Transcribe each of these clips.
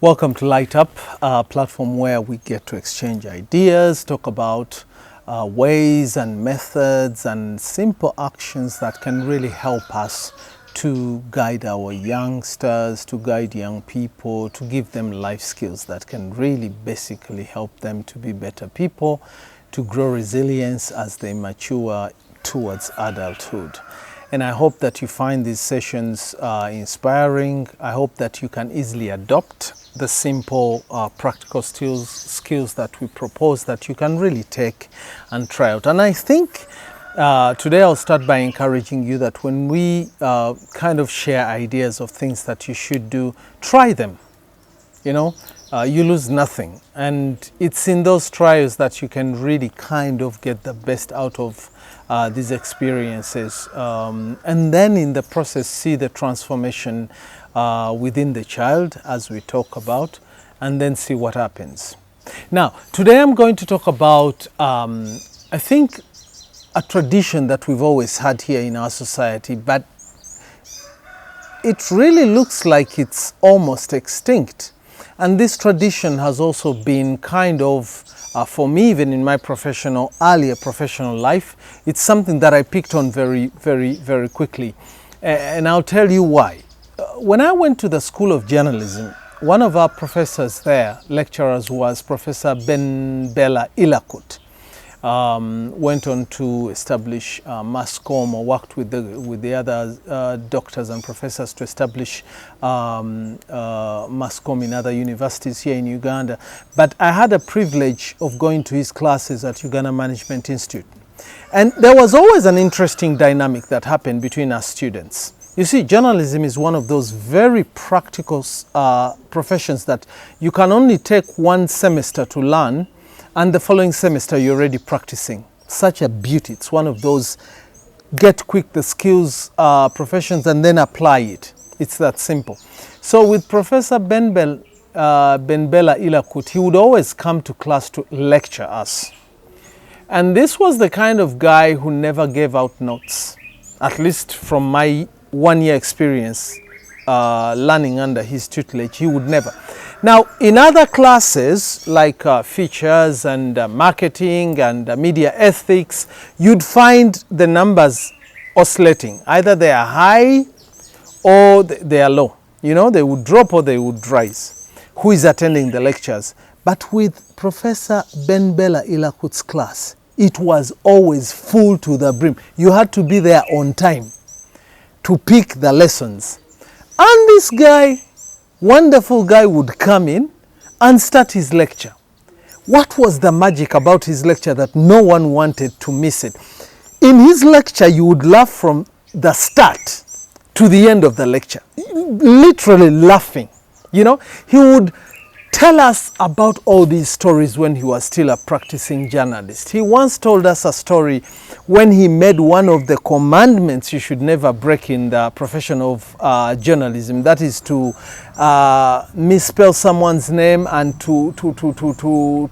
Welcome to Light Up, a platform where we get to exchange ideas, talk about ways and methods and simple actions that can really help us to guide our youngsters, to guide young people, to give them life skills that can really basically help them to be better people, to grow resilience as they mature towards adulthood. And I hope that you find these sessions inspiring. I hope that you can easily adopt the simple practical skills that we propose that you can really take and try out. And I think today I'll start by encouraging you that when we kind of share ideas of things that you should do, try them. You know, you lose nothing. And it's in those trials that you can really kind of get the best out of these experiences. And then in the process, see the transformation within the child as we talk about, and then see what happens. Now, today I'm going to talk about, I think, a tradition that we've always had here in our society, but it really looks like it's almost extinct. And this tradition has also been kind of, for me, even in my earlier professional life, it's something that I picked on very quickly. And I'll tell you why. When I went to the School of Journalism, one of our professors there, lecturers, was Professor Ben-Bella Illakut. Went on to establish MASCOM, or worked with the other doctors and professors to establish MASCOM in other universities here in Uganda. But I had a privilege of going to his classes at Uganda Management Institute. And there was always an interesting dynamic that happened between our students. You see, journalism is one of those very practical professions that you can only take one semester to learn, and the following semester you're already practicing. Such a beauty. It's one of those get quick the skills professions and then apply it. It's that simple. So with Professor Ben-Bella Illakut, he would always come to class to lecture us. And this was the kind of guy who never gave out notes, at least from my 1 year experience learning under his tutelage. He would never. Now, in other classes like features and marketing and media ethics, you'd find the numbers oscillating. Either they are high or they are low. You know, they would drop or they would rise. Who is attending the lectures? But with Professor Ben-Bella Illakut's class, it was always full to the brim. You had to be there on time to pick the lessons. And this guy, wonderful guy, would come in and start his lecture. What was the magic about his lecture that no one wanted to miss it? In his lecture, you would laugh from the start to the end of the lecture, literally laughing. You know, he would tell us about all these stories when he was still a practicing journalist. He once told us a story when he made one of the commandments you should never break in the profession of journalism. That is to misspell someone's name and to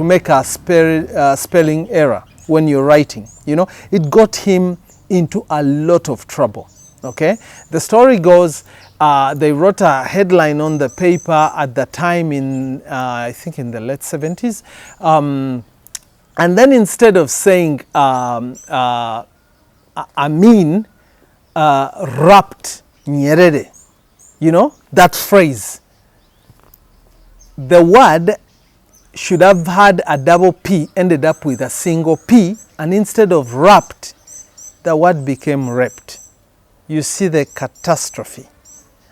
make a spelling error when you're writing. You know, it got him into a lot of trouble. Okay, the story goes, they wrote a headline on the paper at the time in, I think in the late 70s. And then instead of saying Amin rapped Nyerere, you know, that phrase, the word should have had a double P, ended up with a single P, and instead of rapped, the word became raped. You see the catastrophe.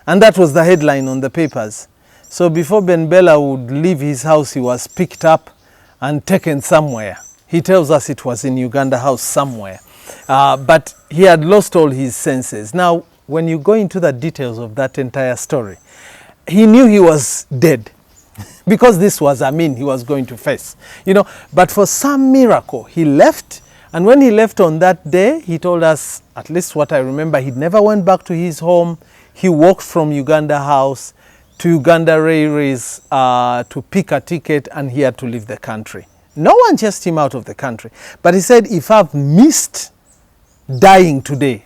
And that was the headline on the papers. So before Ben-Bella would leave his house, he was picked up and taken somewhere. He tells us it was in Uganda House somewhere. But he had lost all his senses. Now, when you go into the details of that entire story, he knew he was dead because this was Amin he was going to face. You know, but for some miracle, he left. And when he left on that day, he told us, at least what I remember, he never went back to his home. He walked from Uganda House to Uganda Railways to pick a ticket, and he had to leave the country. No one chased him out of the country. But he said, if I've missed dying today,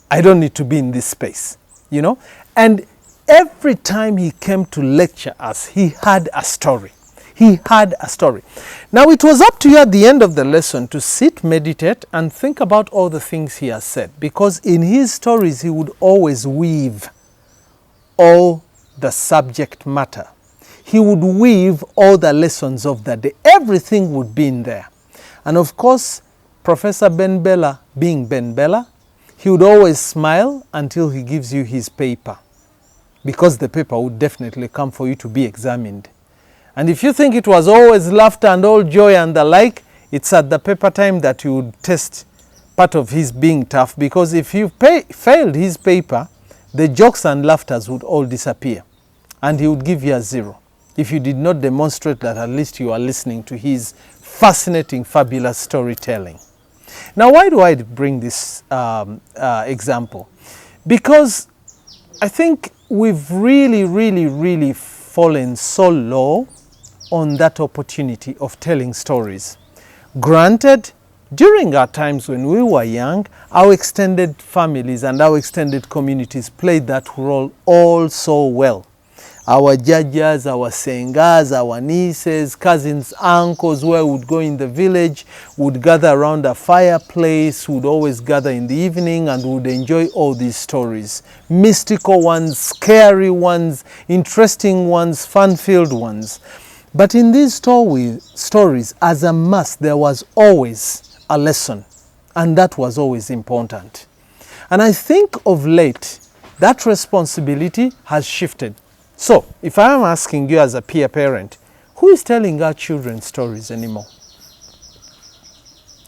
I don't need to be in this space, you know. And every time he came to lecture us, he had a story. He had a story. Now it was up to you at the end of the lesson to sit, meditate, and think about all the things he has said. Because in his stories, he would always weave all the subject matter. He would weave all the lessons of the day. Everything would be in there. And of course, Professor Ben Bella, being Ben Bella, he would always smile until he gives you his paper, because the paper would definitely come for you to be examined. And if you think it was always laughter and all joy and the like, it's at the paper time that you would test part of his being tough, because if you failed his paper, the jokes and laughters would all disappear, and he would give you a 0 if you did not demonstrate that at least you are listening to his fascinating, fabulous storytelling. Now, why do I bring this example? Because I think we've really fallen so low on that opportunity of telling stories. Granted, during our times when we were young, our extended families and our extended communities played that role all so well. Our judges, our sengas, our nieces, cousins, uncles, where we would go in the village, would gather around a fireplace, would always gather in the evening and would enjoy all these stories. Mystical ones, scary ones, interesting ones, fun-filled ones. But in these stories, as a must, there was always a lesson, and that was always important. And I think of late, that responsibility has shifted. So, if I am asking you as a peer parent, who is telling our children stories anymore?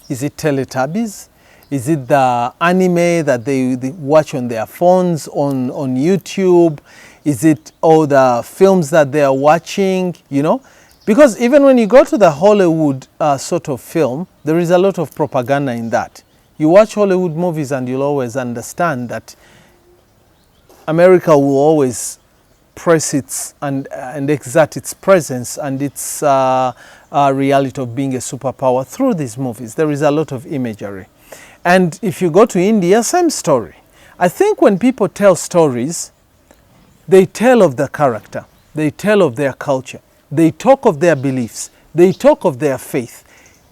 Is it Teletubbies? Is it the anime that they watch on their phones, on YouTube? Is it all the films that they are watching, you know? Because even when you go to the Hollywood sort of film, there is a lot of propaganda in that. You watch Hollywood movies and you'll always understand that America will always press its and exert its presence and its reality of being a superpower through these movies. There is a lot of imagery. And if you go to India, same story. I think when people tell stories, they tell of the character, they tell of their culture, they talk of their beliefs, they talk of their faith.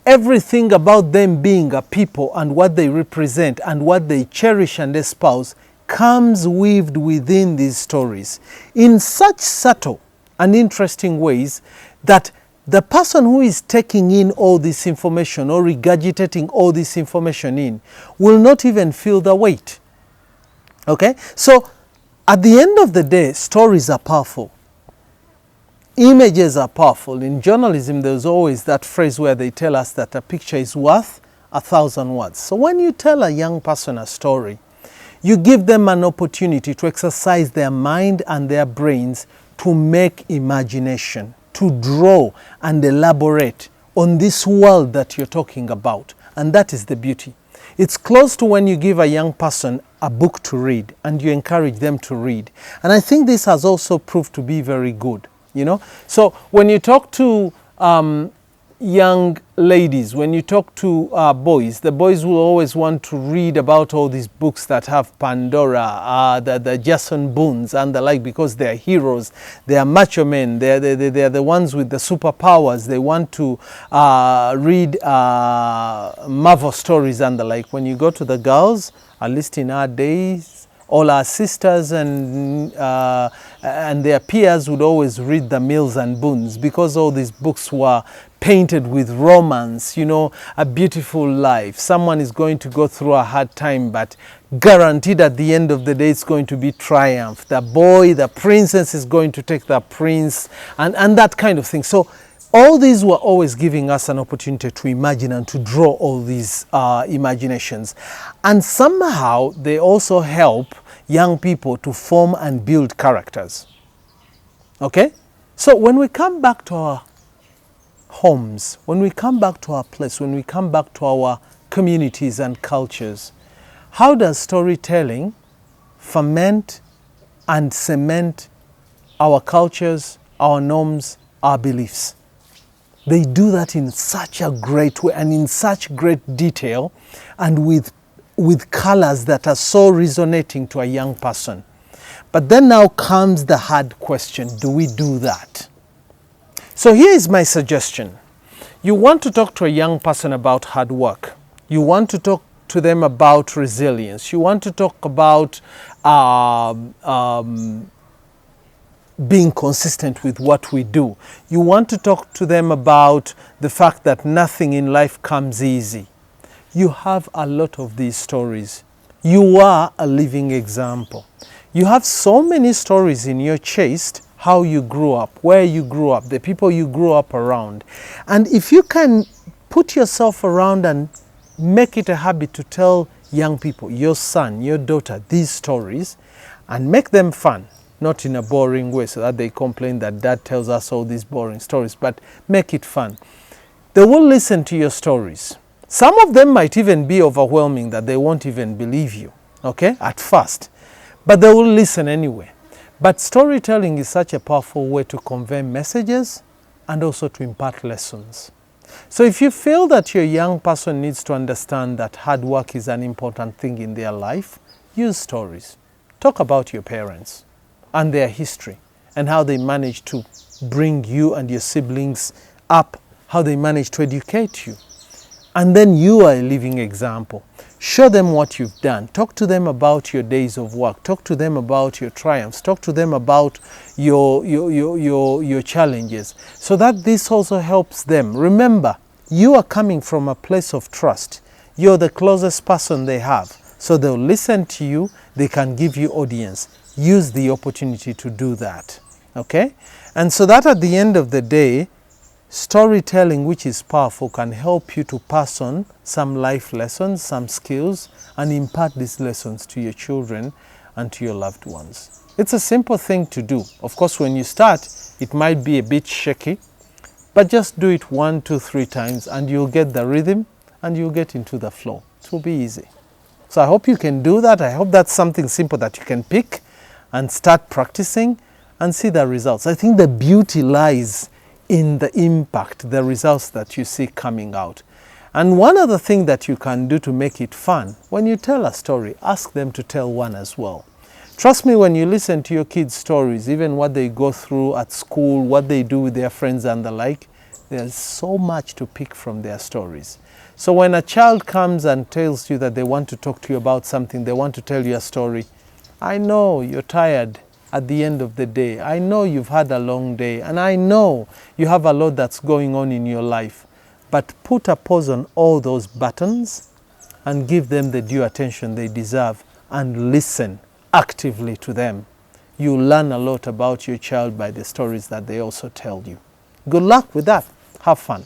Everything about them being a people and what they represent and what they cherish and espouse comes weaved within these stories in such subtle and interesting ways that the person who is taking in all this information or regurgitating all this information in will not even feel the weight. Okay? So, at the end of the day, stories are powerful. Images are powerful. In journalism, there's always that phrase where they tell us that a picture is worth 1,000 words. So when you tell a young person a story, you give them an opportunity to exercise their mind and their brains to make imagination, to draw and elaborate on this world that you're talking about. And that is the beauty. It's close to when you give a young person a book to read and you encourage them to read. And I think this has also proved to be very good, you know. So when you talk to young ladies, when you talk to boys, the boys will always want to read about all these books that have Pandora, the Jason Bournes and the like, because they are heroes, they are macho men, they are the ones with the superpowers. They want to read Marvel stories and the like. When you go to the girls, at least in our days, all our sisters and their peers would always read the Mills and Boons, because all these books were painted with romance, you know, a beautiful life. Someone is going to go through a hard time, but guaranteed at the end of the day it's going to be triumph. The boy, the princess is going to take the prince, and that kind of thing. So all these were always giving us an opportunity to imagine and to draw all these imaginations. And somehow they also help young people to form and build characters. Okay? So when we come back to our homes, when we come back to our place, when we come back to our communities and cultures, how does storytelling ferment and cement our cultures, our norms, our beliefs? They do that in such a great way and in such great detail and with colors that are so resonating to a young person. But then now comes the hard question, do we do that? So here is my suggestion. You want to talk to a young person about hard work. You want to talk to them about resilience. You want to talk about being consistent with what we do. You want to talk to them about the fact that nothing in life comes easy. You have a lot of these stories. You are a living example. You have so many stories in your chest, how you grew up, where you grew up, the people you grew up around. And if you can put yourself around and make it a habit to tell young people, your son, your daughter, these stories, and make them fun, not in a boring way so that they complain that dad tells us all these boring stories, but make it fun. They will listen to your stories. Some of them might even be overwhelming that they won't even believe you, okay, at first, but they will listen anyway. But storytelling is such a powerful way to convey messages and also to impart lessons. So if you feel that your young person needs to understand that hard work is an important thing in their life, use stories. Talk about your parents and their history and how they managed to bring you and your siblings up, how they managed to educate you. And then you are a living example. Show them what you've done. Talk to them about your days of work. Talk to them about your triumphs. Talk to them about your challenges, so that this also helps them. Remember, you are coming from a place of trust. You're the closest person they have. So they'll listen to you. They can give you audience. Use the opportunity to do that. Okay? And so that at the end of the day, storytelling, which is powerful, can help you to pass on some life lessons, some skills, and impart these lessons to your children and to your loved ones. It's a simple thing to do. Of course, when you start, it might be a bit shaky, but just do it 1, 2, 3 times and you'll get the rhythm and you'll get into the flow. It will be easy. So I hope you can do that. I hope that's something simple that you can pick and start practicing and see the results. I think the beauty lies in the impact, the results that you see coming out. And one other thing that you can do to make it fun, when you tell a story, ask them to tell one as well. Trust me, when you listen to your kids' stories, even what they go through at school, what they do with their friends and the like, there's so much to pick from their stories. So when a child comes and tells you that they want to talk to you about something, they want to tell you a story, I know you're tired at the end of the day. I know you've had a long day, and I know you have a lot that's going on in your life. But put a pause on all those buttons and give them the due attention they deserve and listen actively to them. You learn a lot about your child by the stories that they also tell you. Good luck with that. Have fun.